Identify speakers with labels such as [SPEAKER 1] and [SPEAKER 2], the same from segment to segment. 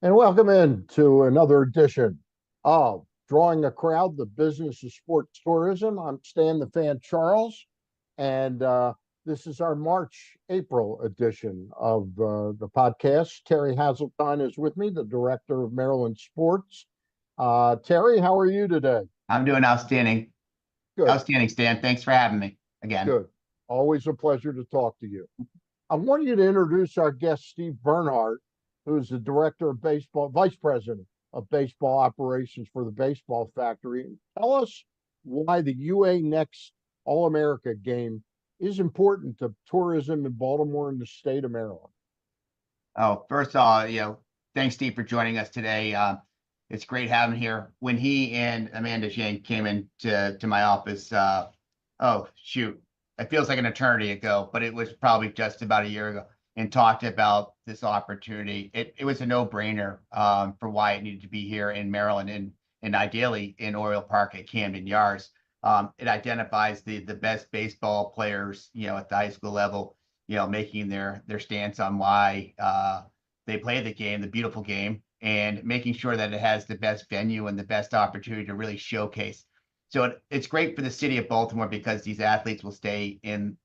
[SPEAKER 1] And welcome in to another edition of Drawing a Crowd, the Business of Sports Tourism. I'm Stan the Fan Charles, and this is our March-April edition of the podcast. Terry Hasseltine is with me, the Director of Maryland Sports. Terry, how are you today?
[SPEAKER 2] I'm doing outstanding.
[SPEAKER 1] Good,
[SPEAKER 2] Outstanding, Stan. Thanks for having me again.
[SPEAKER 1] good. Always a pleasure to talk to you. I want you to introduce our guest, Steve Bernhardt, who is the director of baseball, vice president of baseball operations for the Baseball Factory. And tell us why the UA Next All America game is important to tourism in Baltimore and the state of Maryland.
[SPEAKER 2] Oh, first of all, thanks, Steve, for joining us today. It's great having him here. When he and Amanda Jane came into my office, oh shoot, it feels like an eternity ago, but it was probably just about a year ago, and talked about this opportunity. It was a no-brainer for why it needed to be here in Maryland and ideally in Oriole Park at Camden Yards. It identifies the best baseball players, at the high school level, making their stance on why they play the game, the beautiful game, and making sure that it has the best venue and the best opportunity to really showcase. So it's great for the city of Baltimore because these athletes will stay in,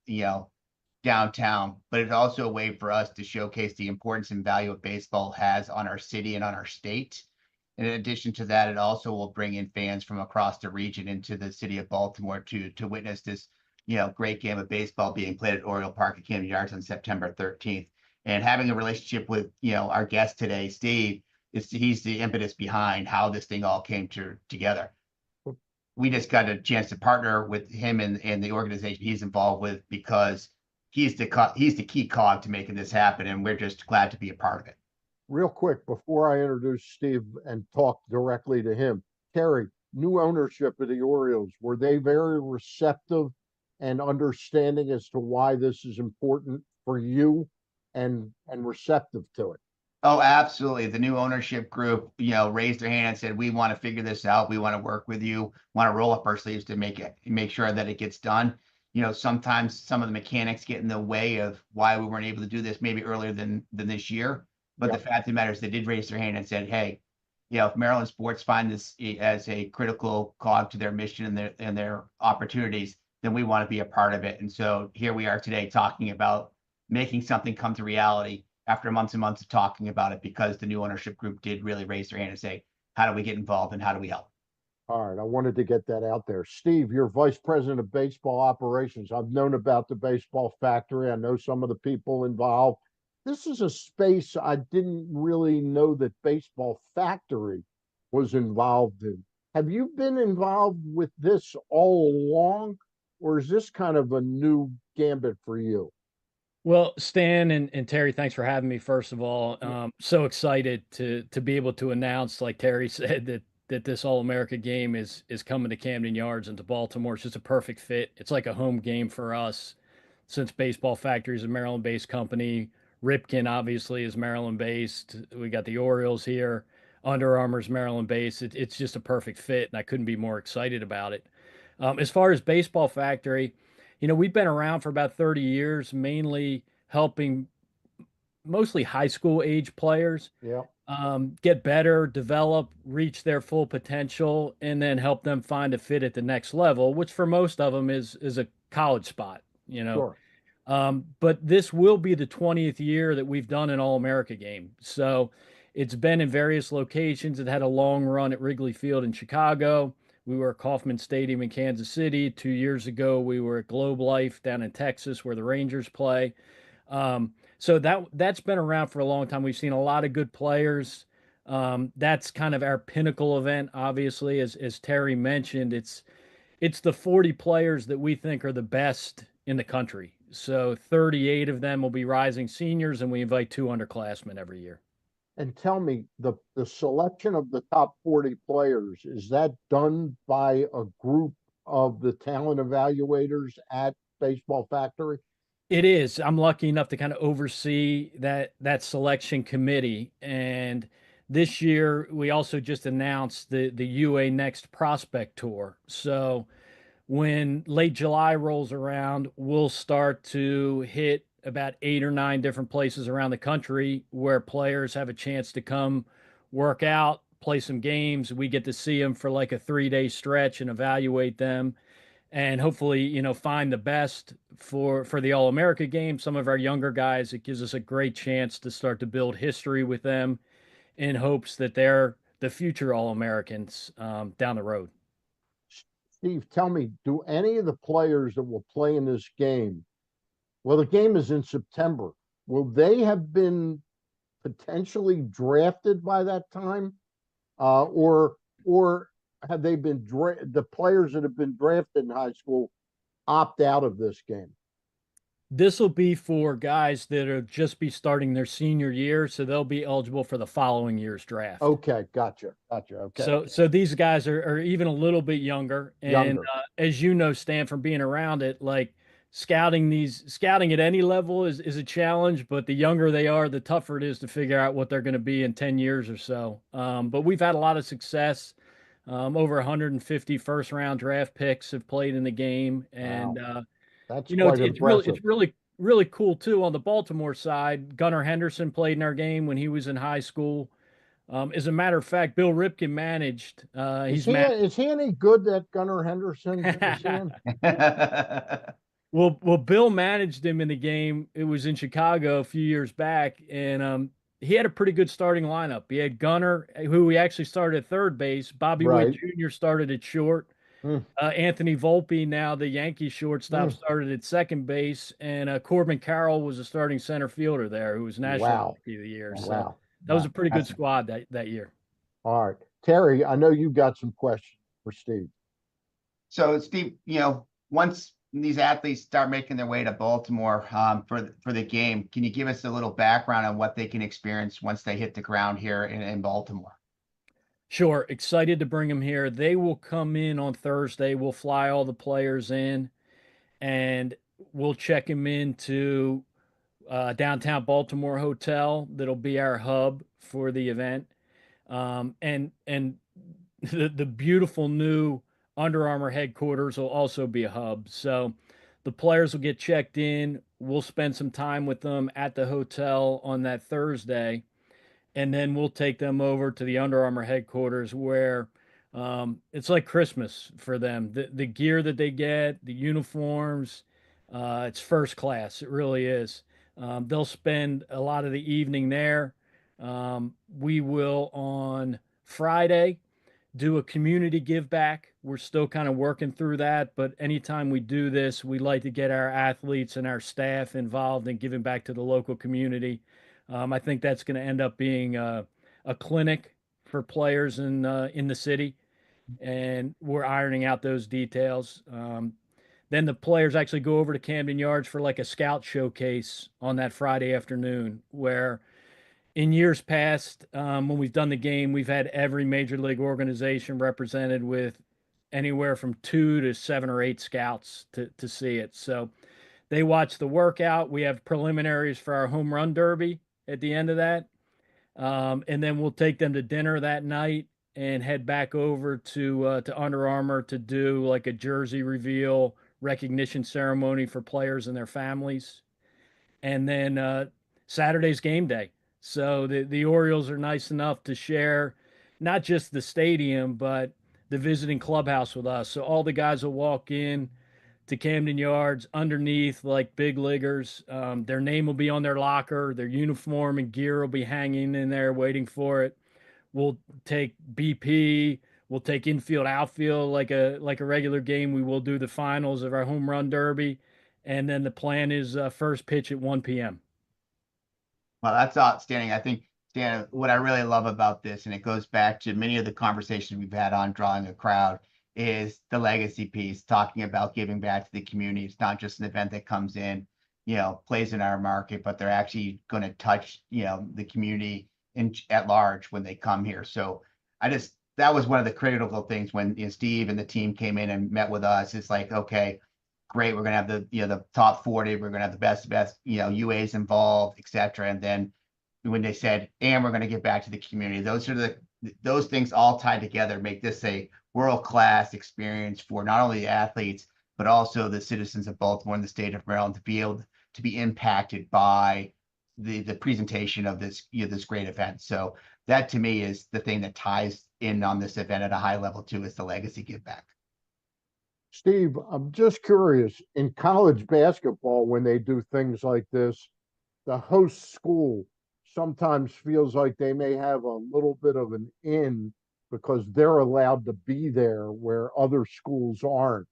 [SPEAKER 2] downtown, but it's also a way for us to showcase the importance and value of baseball has on our city and on our state. And in addition to that, it also will bring in fans from across the region into the city of Baltimore to witness this, great game of baseball being played at Oriole Park at Camden Yards on September 13th. And having a relationship with, our guest today, Steve, he's the impetus behind how this thing all came together. We just got a chance to partner with him and the organization he's involved with because he's the key cog to making this happen, and we're just glad to be a part of it.
[SPEAKER 1] Real quick, before I introduce Steve and talk directly to him, Terry, new ownership of the Orioles, were they very receptive and understanding as to why this is important for you and receptive to it?
[SPEAKER 2] Oh, absolutely. The new ownership group, raised their hand and said, "We want to figure this out. We want to work with you. Want to roll up our sleeves to make sure that it gets done." Sometimes some of the mechanics get in the way of why we weren't able to do this maybe earlier than this year. But the
[SPEAKER 1] Yeah.
[SPEAKER 2] fact of the matter is, they did raise their hand and said, "Hey, if Maryland sports find this as a critical cog to their mission and their opportunities, then we want to be a part of it." And so here we are today talking about making something come to reality after months and months of talking about it because the new ownership group did really raise their hand and say, how do we get involved and how do we help?
[SPEAKER 1] All right, I wanted to get that out there. Steve, you're vice president of baseball operations. I've known about the baseball factory. I know some of the people involved. This is a space I didn't really know that baseball factory was involved in. Have you been involved with this all along, or is this kind of a new gambit for you?
[SPEAKER 3] Well, Stan and Terry, thanks for having me. First of all,
[SPEAKER 1] Yeah.
[SPEAKER 3] so excited to be able to announce, like Terry said, that this All America game is coming to Camden Yards and to Baltimore. It's just a perfect fit. It's like a home game for us, since Baseball Factory is a Maryland-based company. Ripken obviously is Maryland-based. We got the Orioles here. Under Armour's Maryland-based. It's just a perfect fit, and I couldn't be more excited about it. As far as Baseball Factory, we've been around for about 30 years, mainly helping mostly high school age players
[SPEAKER 1] Yeah.
[SPEAKER 3] get better, develop, reach their full potential, and then help them find a fit at the next level, which for most of them is a college spot, you know.
[SPEAKER 1] Sure.
[SPEAKER 3] But this will be the 20th year that we've done an All America game. So it's been in various locations. It had a long run at Wrigley Field in Chicago. We were at Kauffman Stadium in Kansas City. 2 years ago, we were at Globe Life down in Texas where the Rangers play. So that's been around for a long time. We've seen a lot of good players. That's kind of our pinnacle event, obviously, as Terry mentioned. It's the 40 players that we think are the best in the country. So 38 of them will be rising seniors, and we invite two underclassmen every year.
[SPEAKER 1] And tell me, the selection of the top 40 players, is that done by a group of the talent evaluators at Baseball Factory?
[SPEAKER 3] It is. I'm lucky enough to kind of oversee that selection committee. And this year we also just announced the UA Next Prospect Tour. So when late July rolls around, we'll start to hit about 8 or 9 different places around the country where players have a chance to come work out, play some games. We get to see them for like a 3-day stretch and evaluate them, and hopefully, find the best for the All America game. Some of our younger guys, it gives us a great chance to start to build history with them in hopes that they're the future All Americans down the road.
[SPEAKER 1] Steve, tell me, do any of the players that will play in this game, well, the game is in September, will they have been potentially drafted by that time? Or have they been the players that have been drafted in high school opt out of this game?
[SPEAKER 3] This will be for guys that are just be starting their senior year, so they'll be eligible for the following year's draft.
[SPEAKER 1] Okay, gotcha. Okay.
[SPEAKER 3] So these guys are even a little bit younger, and
[SPEAKER 1] Younger.
[SPEAKER 3] As you know, Stan, from being around it, like scouting at any level is a challenge. But the younger they are, the tougher it is to figure out what they're going to be in 10 years or so. But we've had a lot of success. Over 150 first round draft picks have played in the game, and
[SPEAKER 1] Wow. That's
[SPEAKER 3] you know,
[SPEAKER 1] quite impressive.
[SPEAKER 3] it's really cool too on the Baltimore side. Gunnar Henderson played in our game when he was in high school. As a matter of fact, Bill Ripken managed.
[SPEAKER 1] Is he any good, that Gunnar Henderson?
[SPEAKER 3] Well, Bill managed him in the game. It was in Chicago a few years back, and he had a pretty good starting lineup. He had Gunnar, who he actually started at third base. Bobby Witt
[SPEAKER 1] Right.
[SPEAKER 3] Jr. started at short.
[SPEAKER 1] Hmm.
[SPEAKER 3] Anthony Volpe, now the Yankee shortstop, started at second base, and Corbin Carroll was a starting center fielder there, who was National
[SPEAKER 1] Wow.
[SPEAKER 3] Rookie of the Year. So
[SPEAKER 1] Wow.
[SPEAKER 3] that was a pretty good
[SPEAKER 2] That's-
[SPEAKER 3] squad that year.
[SPEAKER 1] All right. Terry, I know you got some questions for Steve.
[SPEAKER 2] So Steve, once these athletes start making their way to Baltimore for the game, can you give us a little background on what they can experience once they hit the ground here in Baltimore?
[SPEAKER 3] Sure. Excited to bring them here. They will come in on Thursday. We'll fly all the players in, and we'll check them into downtown Baltimore hotel. That'll be our hub for the event. And the beautiful new Under Armour headquarters will also be a hub. So the players will get checked in. We'll spend some time with them at the hotel on that Thursday, and then we'll take them over to the Under Armour headquarters, where it's like Christmas for them. The gear that they get, the uniforms, it's first class. It really is. They'll spend a lot of the evening there. We will on Friday do a community give back. We're still kind of working through that, but anytime we do this, we like to get our athletes and our staff involved in giving back to the local community. I think that's going to end up being a clinic for players in the city, and we're ironing out those details. Then the players actually go over to Camden Yards for like a scout showcase on that Friday afternoon, where in years past, when we've done the game, we've had every major league organization represented with anywhere from 2 to 7 or 8 scouts to see it. So they watch the workout. We have preliminaries for our home run derby at the end of that. And then we'll take them to dinner that night and head back over to Under Armour to do like a jersey reveal recognition ceremony for players and their families. And then Saturday's game day. So the Orioles are nice enough to share not just the stadium, but the visiting clubhouse with us. So all the guys will walk in to Camden Yards underneath like big leaguers. Their name will be on their locker. Their uniform and gear will be hanging in there waiting for it. We'll take BP. We'll take infield, outfield like a regular game. We will do the finals of our home run derby, and then the plan is first pitch at 1 p.m.
[SPEAKER 2] Well, that's outstanding. I think, Dan, what I really love about this, and it goes back to many of the conversations we've had on drawing a crowd, is the legacy piece, talking about giving back to the community. It's not just an event that comes in, plays in our market, but they're actually going to touch, the community at large when they come here. So that was one of the critical things when Steve and the team came in and met with us. It's like, okay, great, we're gonna have the top 40, we're gonna have the best UAs involved, etc. And then when they said, and we're gonna get back to the community, those things all tied together make this a world-class experience for not only the athletes but also the citizens of Baltimore and the state of Maryland to be able to be impacted by the presentation of this this great event. So that to me is the thing that ties in on this event at a high level too, is the legacy give back.
[SPEAKER 1] Steve, I'm just curious, in college basketball, when they do things like this, the host school sometimes feels like they may have a little bit of an in because they're allowed to be there where other schools aren't.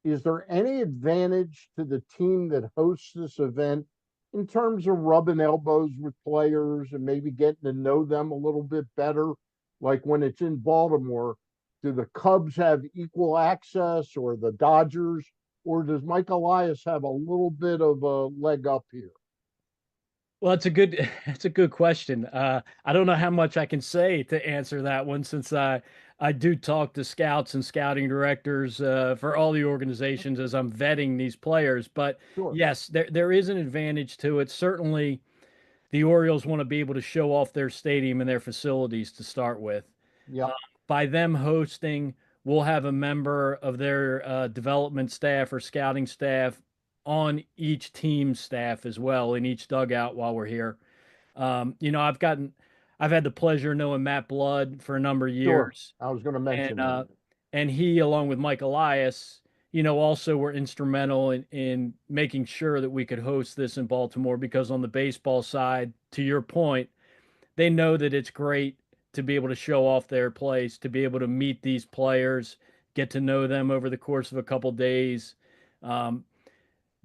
[SPEAKER 1] Is there any advantage to the team that hosts this event in terms of rubbing elbows with players and maybe getting to know them a little bit better? Like when it's in Baltimore, do the Cubs have equal access or the Dodgers, or does Mike Elias have a little bit of a leg up here?
[SPEAKER 3] Well, it's a good it's a good question. I don't know how much I can say to answer that one since I do talk to scouts and scouting directors for all the organizations as I'm vetting these players. But
[SPEAKER 1] Sure.
[SPEAKER 3] yes, there is an advantage to it. Certainly, the Orioles want to be able to show off their stadium and their facilities to start with. Uh,
[SPEAKER 1] Yep.
[SPEAKER 3] by them hosting, we'll have a member of their development staff or scouting staff on each team staff as well in each dugout while we're here. I've had the pleasure of knowing Matt Blood for a number of
[SPEAKER 1] Sure.
[SPEAKER 3] years,
[SPEAKER 1] I was going to
[SPEAKER 3] and
[SPEAKER 1] mention that.
[SPEAKER 3] he, along with Mike Elias, also were instrumental in making sure that we could host this in Baltimore because on the baseball side, to your point, they know that it's great to be able to show off their place, to be able to meet these players, get to know them over the course of a couple days. Um,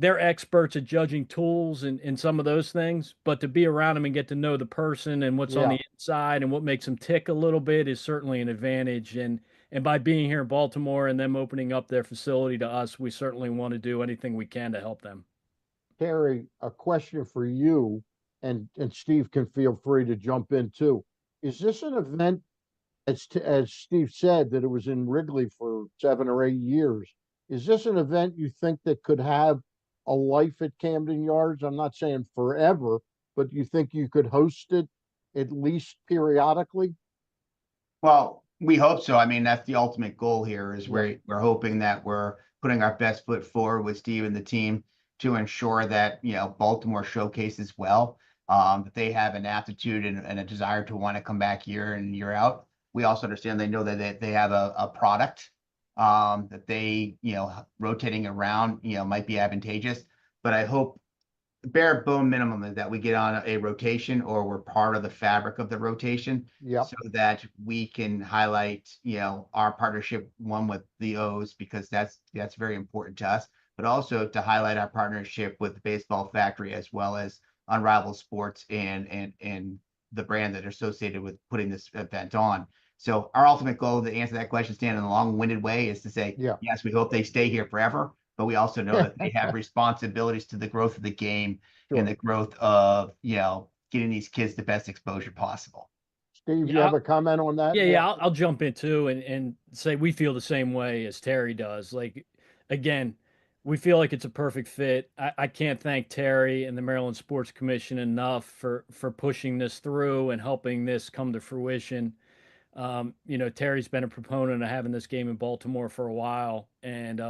[SPEAKER 3] they're experts at judging tools and some of those things, but to be around them and get to know the person and what's on
[SPEAKER 1] Yeah.
[SPEAKER 3] the inside and what makes them tick a little bit is certainly an advantage. And by being here in Baltimore and them opening up their facility to us, we certainly want to do anything we can to help them.
[SPEAKER 1] Terry, a question for you, and Steve can feel free to jump in too. Is this an event, as Steve said, that it was in Wrigley for 7 or 8 years? Is this an event you think that could have a life at Camden Yards? I'm not saying forever, but you think you could host it at least periodically?
[SPEAKER 2] Well, we hope so. I mean, that's the ultimate goal here is
[SPEAKER 1] Yeah.
[SPEAKER 2] we're hoping that we're putting our best foot forward with Steve and the team to ensure that, Baltimore showcases well, that they have an aptitude and a desire to want to come back year in and year out. We also understand they know that they have a product that they, rotating around, might be advantageous. But I hope the bare bone minimum is that we get on a rotation or we're part of the fabric of the rotation
[SPEAKER 1] Yep.
[SPEAKER 2] so that we can highlight, our partnership one with the O's because that's very important to us, but also to highlight our partnership with the Baseball Factory as well as Unrivaled Sports and the brand that are associated with putting this event on. So our ultimate goal to answer that question, Stan, in a long-winded way, is to say,
[SPEAKER 1] Yeah.
[SPEAKER 2] yes, we hope they stay here forever, but we also know that they have responsibilities to the growth of the game and
[SPEAKER 1] Sure.
[SPEAKER 2] the growth of, getting these kids the best exposure possible.
[SPEAKER 1] Steve, you
[SPEAKER 3] Yeah,
[SPEAKER 1] have a comment on that?
[SPEAKER 3] yeah. I'll jump in too and say we feel the same way as Terry does. Like, again, we feel like it's a perfect fit. I can't thank Terry and the Maryland Sports Commission enough for pushing this through and helping this come to fruition. Terry's been a proponent of having this game in Baltimore for a while, and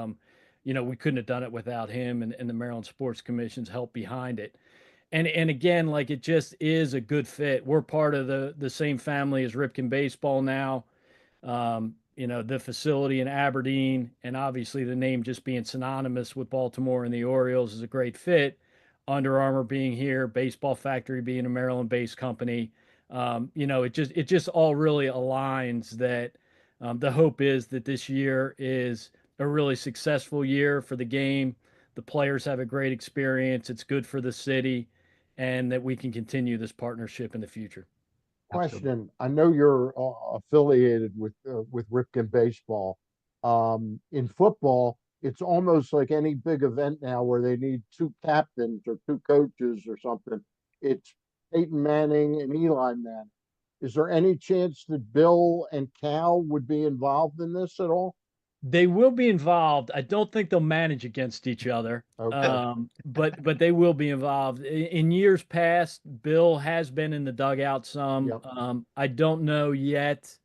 [SPEAKER 3] we couldn't have done it without him and the Maryland Sports Commission's help behind it. And again, like it just is a good fit. We're part of the same family as Ripken Baseball now. The facility in Aberdeen, and obviously the name just being synonymous with Baltimore and the Orioles is a great fit. Under Armour being here, Baseball Factory being a Maryland-based company, it just all really aligns that the hope is that this year is a really successful year for the game. The players have a great experience. It's good for the city, and that we can continue this partnership in the future.
[SPEAKER 2] Absolutely.
[SPEAKER 1] Question. I know you're affiliated with Ripken Baseball. In football, it's almost like any big event now where they need two captains or two coaches or something. It's Peyton Manning and Eli Manning. Is there any chance that Bill and Cal would be involved in this at all?
[SPEAKER 3] They will be involved. I don't think they'll manage against each other,
[SPEAKER 1] Okay.
[SPEAKER 3] but they will be involved. In years past, Bill has been in the dugout some.
[SPEAKER 1] Yep.
[SPEAKER 3] I don't know yet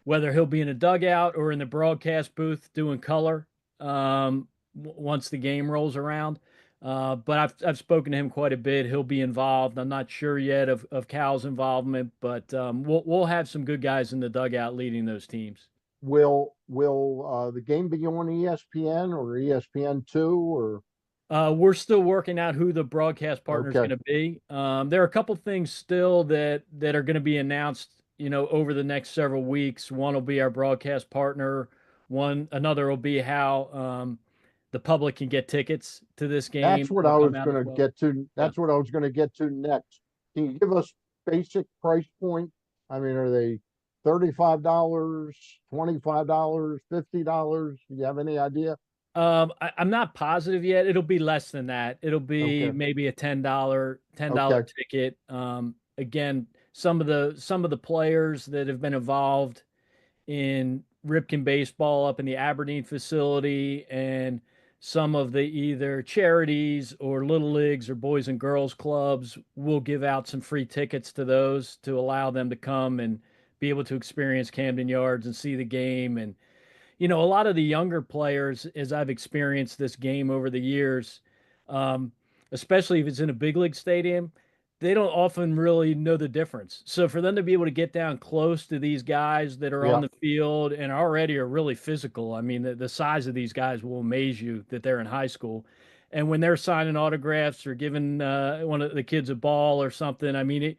[SPEAKER 3] whether he'll be in a dugout or in the broadcast booth doing color once the game rolls around. But I've spoken to him quite a bit. He'll be involved. I'm not sure yet of Cal's involvement, but we'll have some good guys in the dugout leading those teams.
[SPEAKER 1] Will the game be on ESPN or ESPN2 or
[SPEAKER 3] We're still working out who the broadcast partner is
[SPEAKER 1] okay?
[SPEAKER 3] going to be. There are a couple things still that are going to be announced, over the next several weeks. One will be our broadcast partner. Another will be how the public can get tickets to this game.
[SPEAKER 1] That's what
[SPEAKER 3] Will
[SPEAKER 1] I
[SPEAKER 3] come
[SPEAKER 1] was
[SPEAKER 3] out
[SPEAKER 1] going
[SPEAKER 3] as
[SPEAKER 1] to
[SPEAKER 3] well.
[SPEAKER 1] get to.
[SPEAKER 3] Yeah.
[SPEAKER 1] That's what I was going to get to next. Can you give us basic price point? I mean, are they $35, $25, $50? Do you have any idea?
[SPEAKER 3] I'm not positive yet. It'll be less than that. It'll be
[SPEAKER 1] Okay,
[SPEAKER 3] maybe a $10
[SPEAKER 1] okay.
[SPEAKER 3] ticket. Again, some of the players that have been involved in Ripken baseball up in the Aberdeen facility, and some of the either charities or little leagues or boys and girls clubs will give out some free tickets to those to allow them to come and be able to experience Camden Yards and see the game. And a lot of the younger players, as I've experienced this game over the years, um, especially if it's in a big league stadium, they don't often really know the difference. So for them to be able to get down close to these guys that are on
[SPEAKER 1] Yeah.
[SPEAKER 3] the field and already are really physical, I mean, the size of these guys will amaze you that they're in high school. And when they're signing autographs or giving one of the kids a ball or something, I mean,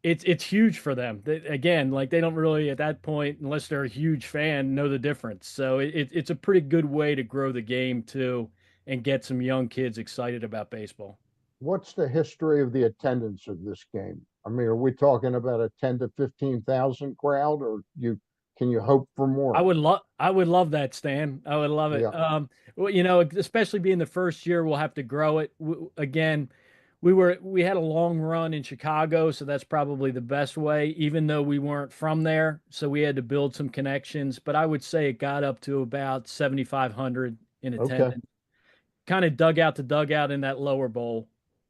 [SPEAKER 3] it's huge for them. Again, like they don't really at that point, unless they're a huge fan, know the difference. So it's a pretty good way to grow the game too, and get some young kids excited about baseball.
[SPEAKER 1] What's the history of the attendance of this game? I mean, are we talking about a 10 to 15,000 crowd, or can you hope for more?
[SPEAKER 3] I would love that, Stan. I would love it.
[SPEAKER 1] Yeah.
[SPEAKER 3] Well, especially being the first year, we'll have to grow it. Again, we had a long run in Chicago, so that's probably the best way, even though we weren't from there. So we had to build some connections, but I would say it got up to about 7,500 in
[SPEAKER 1] Okay.
[SPEAKER 3] attendance. Kind of dugout to dugout in that lower bowl.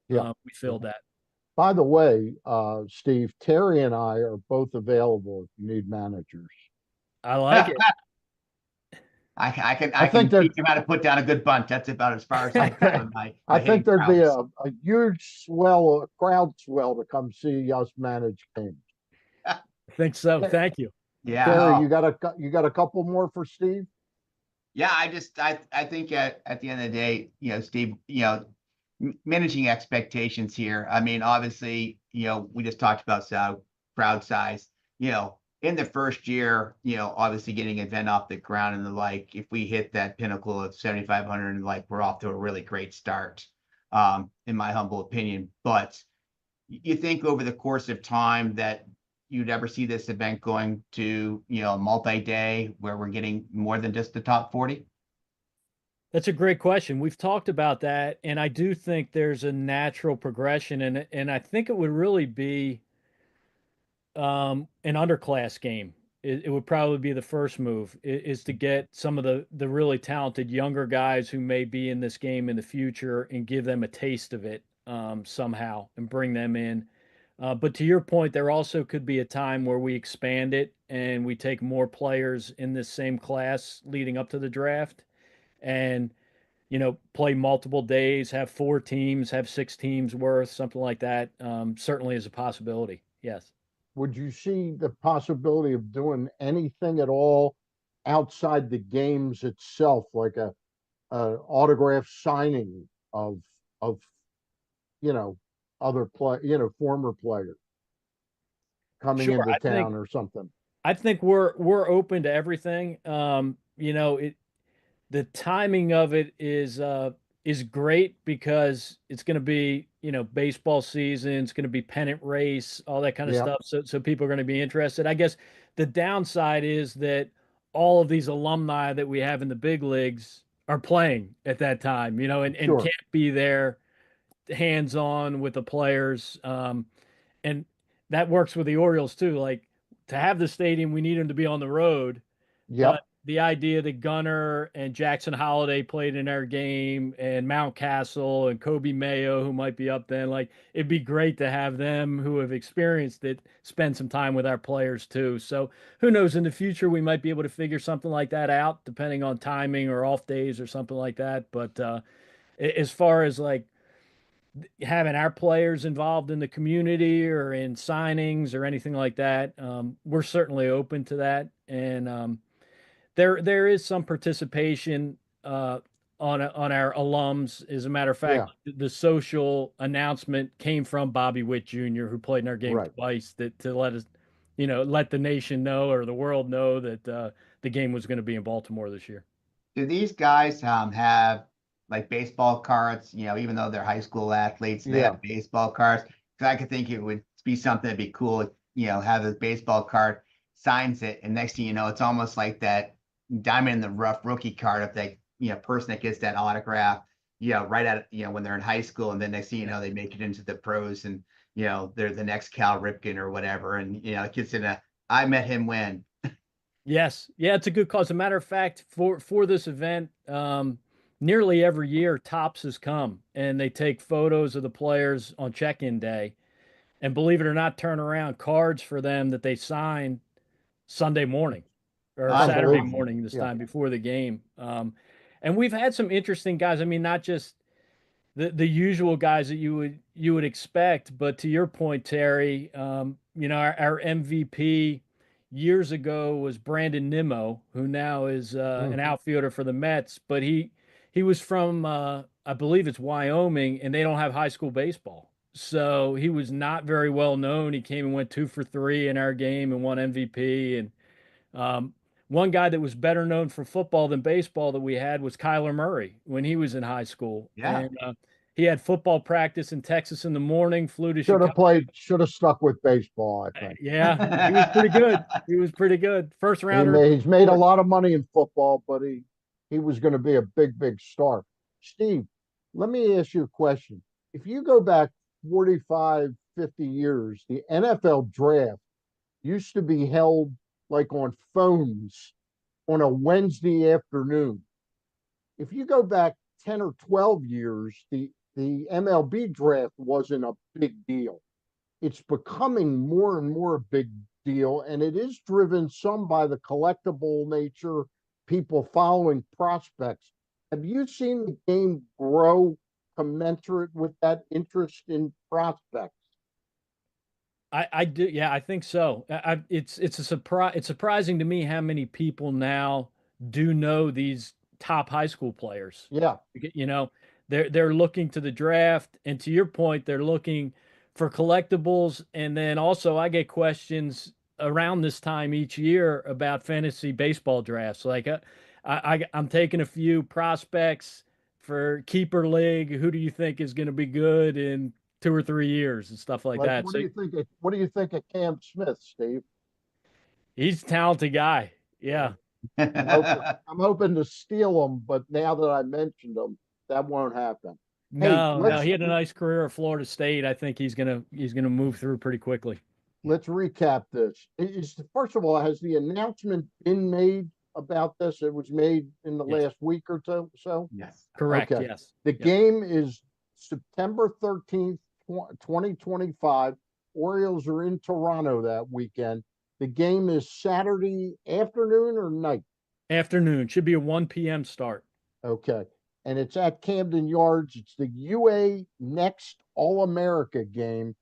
[SPEAKER 1] Yeah.
[SPEAKER 3] We
[SPEAKER 1] Yeah.
[SPEAKER 3] filled that.
[SPEAKER 1] By the way, Steve, Terry and I are both available if you need managers.
[SPEAKER 3] I like it.
[SPEAKER 1] I
[SPEAKER 2] I
[SPEAKER 1] think
[SPEAKER 2] can
[SPEAKER 1] there,
[SPEAKER 2] teach him how to put down a good bunt. That's about as far as I go in
[SPEAKER 1] I
[SPEAKER 2] my
[SPEAKER 1] think
[SPEAKER 2] hitting
[SPEAKER 1] there'd be
[SPEAKER 2] prowess.
[SPEAKER 1] a huge swell, a crowd swell to come see us manage games.
[SPEAKER 3] I think so.
[SPEAKER 1] Ter-
[SPEAKER 3] Thank you.
[SPEAKER 2] Yeah.
[SPEAKER 1] Terry,
[SPEAKER 2] Oh,
[SPEAKER 1] you got a couple more for Steve?
[SPEAKER 2] yeah. I think at the end of the day, Steve, managing expectations here. I mean, obviously, we just talked about crowd size. In the first year, obviously getting an event off the ground and the like, if we hit that pinnacle of 7,500, and like we're off to a really great start, in my humble opinion. But you think over the course of time that you'd ever see this event going to, multi-day where we're getting more than just the top 40?
[SPEAKER 3] That's a great question. We've talked about that, and I do think there's a natural progression, and I think it would really be an underclass game. It would probably be the first move is to get some of the really talented younger guys who may be in this game in the future and give them a taste of it somehow and bring them in. But to your point, there also could be a time where we expand it and we take more players in this same class leading up to the draft and play multiple days, have 4 teams, have 6 teams worth, something like that. Certainly is a possibility. Yes.
[SPEAKER 1] Would you see the possibility of doing anything at all outside the games itself, like a autograph signing of you know other former players coming
[SPEAKER 3] Sure.
[SPEAKER 1] into
[SPEAKER 3] I think
[SPEAKER 1] town or something?
[SPEAKER 3] I think we're open to everything. The timing of it is great because it's going to be baseball season, it's going to be pennant race, all that kind of
[SPEAKER 1] Yeah,
[SPEAKER 3] stuff. So people are going to be interested. I guess the downside is that all of these alumni that we have in the big leagues are playing at that time, and
[SPEAKER 1] sure.
[SPEAKER 3] can't be there hands on with the players. And that works with the Orioles too. Like to have the stadium, we need them to be on the road,
[SPEAKER 1] Yep.
[SPEAKER 3] but the idea that Gunnar and Jackson Holiday played in our game and Mountcastle and Kobe Mayo, who might be up then, like it'd be great to have them who have experienced it spend some time with our players too. So who knows, in the future, we might be able to figure something like that out depending on timing or off days or something like that. But as far as like having our players involved in the community or in signings or anything like that, we're certainly open to that. And there is some participation on our alums. As a matter of fact,
[SPEAKER 1] Yeah,
[SPEAKER 3] the social announcement came from Bobby Witt Jr., who played in our game
[SPEAKER 1] right.
[SPEAKER 3] twice, that to let us, let the nation know or the world know that the game was going to be in Baltimore this year.
[SPEAKER 2] Do these guys have like baseball cards? Even though they're high school athletes, they
[SPEAKER 1] Yeah.
[SPEAKER 2] have baseball cards. Because I could think it would be something that'd be cool. Have a baseball card, signs it, and next thing you know, it's almost like that diamond in the rough rookie card of that person that gets that autograph. Right at when they're in high school, and then next thing you know, they make it into the pros, and they're the next Cal Ripken or whatever, and it gets in a I met him when.
[SPEAKER 3] Yes. Yeah, it's a good cause. As a matter of fact, for this event, nearly every year Tops has come and they take photos of the players on check-in day, and believe it or not, turn around cards for them that they sign Sunday morning or Saturday
[SPEAKER 1] Unbelievable.
[SPEAKER 3] morning this
[SPEAKER 1] Yeah.
[SPEAKER 3] time before the game. And we've had some interesting guys. I mean, not just the usual guys that you would expect. But to your point, Terry, our MVP years ago was Brandon Nimmo, who now is
[SPEAKER 1] Mm.
[SPEAKER 3] an outfielder for the Mets. But he was from I believe it's Wyoming, and they don't have high school baseball. So he was not very well known. He came and went 2 for 3 in our game and won MVP. And um, one guy that was better known for football than baseball that we had was Kyler Murray when he was in high school.
[SPEAKER 2] Yeah.
[SPEAKER 3] And he had football practice in Texas in the morning, flew to
[SPEAKER 1] Should have
[SPEAKER 3] Chicago.
[SPEAKER 1] played, should have stuck with baseball, I think.
[SPEAKER 3] Yeah, he was pretty good. He was pretty good. First rounder.
[SPEAKER 1] He's made a lot of money in football, but he was going to be a big, big star. Steve, let me ask you a question. If you go back 45, 50 years, the NFL draft used to be held like on phones on a Wednesday afternoon. If you go back 10 or 12 years, the MLB draft wasn't a big deal. It's becoming more and more a big deal, and it is driven some by the collectible nature, people following prospects. Have you seen the game grow commensurate with that interest in prospects?
[SPEAKER 3] I do. Yeah, I think so. It's a surprise. It's surprising to me how many people now do know these top high school players.
[SPEAKER 1] Yeah.
[SPEAKER 3] You know, they're looking to the draft, and to your point, they're looking for collectibles. And then also, I get questions around this time each year about fantasy baseball drafts. Like, I'm taking a few prospects for keeper league. Who do you think is going to be good in 2 or 3 years and stuff like
[SPEAKER 1] Like,
[SPEAKER 3] that?
[SPEAKER 1] what
[SPEAKER 3] So
[SPEAKER 1] do you think? What do you think of Cam Smith, Steve?
[SPEAKER 3] he's a talented guy.
[SPEAKER 1] Yeah.
[SPEAKER 3] Yeah.
[SPEAKER 1] I'm hoping to steal him, but now that I mentioned him, that won't happen. Hey,
[SPEAKER 3] No, he had a nice career at Florida State. I think he's gonna move through pretty quickly.
[SPEAKER 1] let's recap this. First of all, has the announcement been made about this? It was made in the
[SPEAKER 3] Yes.
[SPEAKER 1] last week or two. So
[SPEAKER 2] Yes.
[SPEAKER 3] Correct.
[SPEAKER 1] okay,
[SPEAKER 3] Yes.
[SPEAKER 1] the
[SPEAKER 3] Yep.
[SPEAKER 1] game is September 13th, 2025. Orioles are in Toronto that weekend. The game is Saturday afternoon or night.
[SPEAKER 3] Afternoon should be a 1 p.m. start.
[SPEAKER 1] Okay. And it's at Camden Yards. It's the UA Next All America game.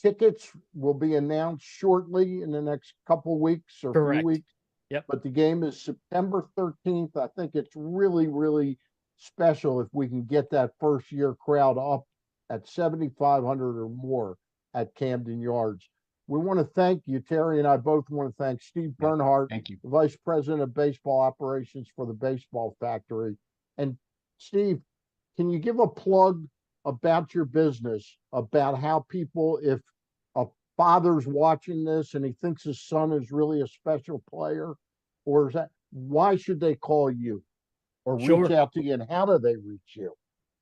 [SPEAKER 1] Tickets will be announced shortly in the next couple weeks or few
[SPEAKER 3] Correct.
[SPEAKER 1] weeks.
[SPEAKER 3] Yep.
[SPEAKER 1] But the game is September 13th. I think it's really, really special if we can get that first year crowd up at 7,500 or more at Camden Yards. We want to thank you, Terry, and I both want to thank Steve
[SPEAKER 2] Yeah,
[SPEAKER 1] Bernhardt,
[SPEAKER 2] thank you.
[SPEAKER 1] the Vice President of Baseball Operations for the Baseball Factory. And Steve, can you give a plug about your business, about how people, if a father's watching this and he thinks his son is really a special player, or is that why should they call you or reach
[SPEAKER 3] Sure.
[SPEAKER 1] out to you, and how do they reach you?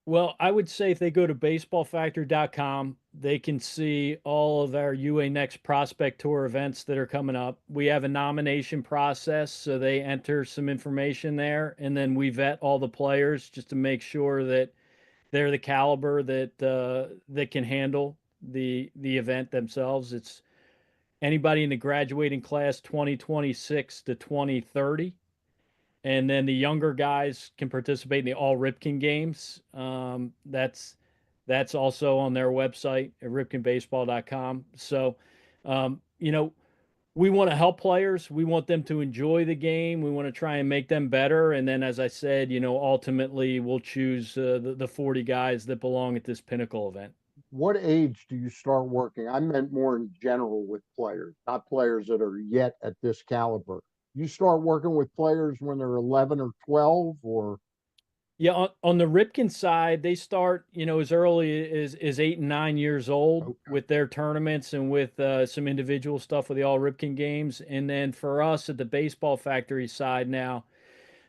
[SPEAKER 3] Well, I would say if they go to baseballfactory.com, they can see all of our UA Next Prospect Tour events that are coming up. We have a nomination process, so they enter some information there, and then we vet all the players just to make sure that they're the caliber that can handle the event themselves. It's anybody in the graduating class 2026 to 2030. And then the younger guys can participate in the All Ripken games. That's That's also on their website at ripkenbaseball.com. So, you know, we want to help players. We want them to enjoy the game. We want to try and make them better. And then, as I said, you know, ultimately we'll choose the 40 guys that belong at this pinnacle event.
[SPEAKER 1] What age do you start working? I meant more in general with players, not players that are yet at this caliber. You start working with players when they're 11 or 12, or
[SPEAKER 3] Yeah, on the Ripken side, they start, you know, as early as 8 and 9 years old
[SPEAKER 1] okay.
[SPEAKER 3] with their tournaments and with some individual stuff with the All Ripken games. And then for us at the baseball factory side now,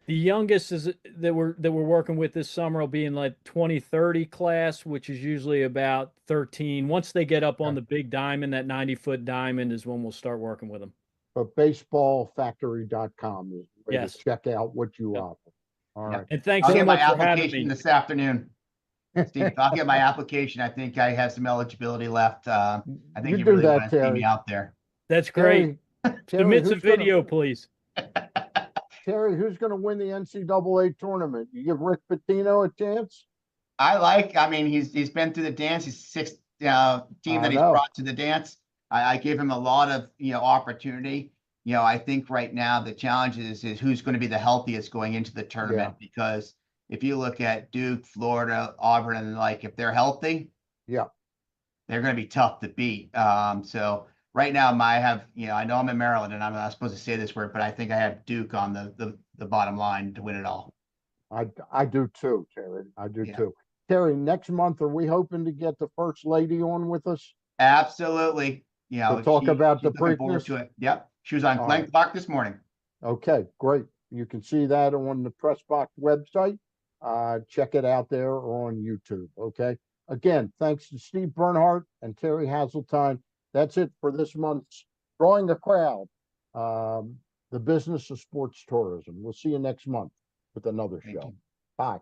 [SPEAKER 3] the youngest is that we're working with this summer will be in like 2030 class, which is usually about 13. Once they get up on
[SPEAKER 1] Okay.
[SPEAKER 3] the big diamond, that 90-foot diamond is when we'll start working with them.
[SPEAKER 1] But baseballfactory.com is the way to
[SPEAKER 3] Yes.
[SPEAKER 1] check out what you
[SPEAKER 3] Yep.
[SPEAKER 1] offer. All
[SPEAKER 2] Yep.
[SPEAKER 1] right.
[SPEAKER 3] And thanks
[SPEAKER 2] I'll
[SPEAKER 3] so
[SPEAKER 2] get my
[SPEAKER 3] much for having
[SPEAKER 2] application
[SPEAKER 3] me.
[SPEAKER 2] this afternoon. Steve, I'll get my application. I think I have some eligibility left. I think
[SPEAKER 1] You
[SPEAKER 2] you
[SPEAKER 1] do
[SPEAKER 2] really
[SPEAKER 1] that,
[SPEAKER 2] want to see me
[SPEAKER 1] Terry.
[SPEAKER 2] out there.
[SPEAKER 3] That's great. Submit some
[SPEAKER 1] who's gonna
[SPEAKER 3] video, please.
[SPEAKER 1] Terry, who's gonna win the NCAA tournament? You give Rick Pitino a chance?
[SPEAKER 2] I mean, he's been through the dance. He's sixth team
[SPEAKER 1] I
[SPEAKER 2] that he's
[SPEAKER 1] know.
[SPEAKER 2] brought to the dance. I gave him a lot of opportunity. I think right now the challenge is who's going to be the healthiest going into the tournament, because if you look at Duke, Florida, Auburn, and like, if they're healthy,
[SPEAKER 1] Yeah.
[SPEAKER 2] they're going to be tough to beat. So right now, I know I'm in Maryland, and I'm not supposed to say this word, but I think I have Duke on the bottom line to win it all.
[SPEAKER 1] I do too, Terry. I do
[SPEAKER 2] Yeah.
[SPEAKER 1] too. Terry, next month, are we hoping to get the First Lady on with us?
[SPEAKER 2] Absolutely.
[SPEAKER 1] To talk about the
[SPEAKER 2] she's looking forward
[SPEAKER 1] Preakness?
[SPEAKER 2] to it. Yep. She was on
[SPEAKER 1] All
[SPEAKER 2] Glenn
[SPEAKER 1] right.
[SPEAKER 2] Clark this morning.
[SPEAKER 1] Okay, great. You can see that on the Press Box website. Check it out there or on YouTube. Okay. Again, thanks to Steve Bernhardt and Terry Hasseltine. That's it for this month's Drawing a Crowd, the business of sports tourism. We'll see you next month with another
[SPEAKER 2] Thank
[SPEAKER 1] show.
[SPEAKER 2] you.
[SPEAKER 1] Bye.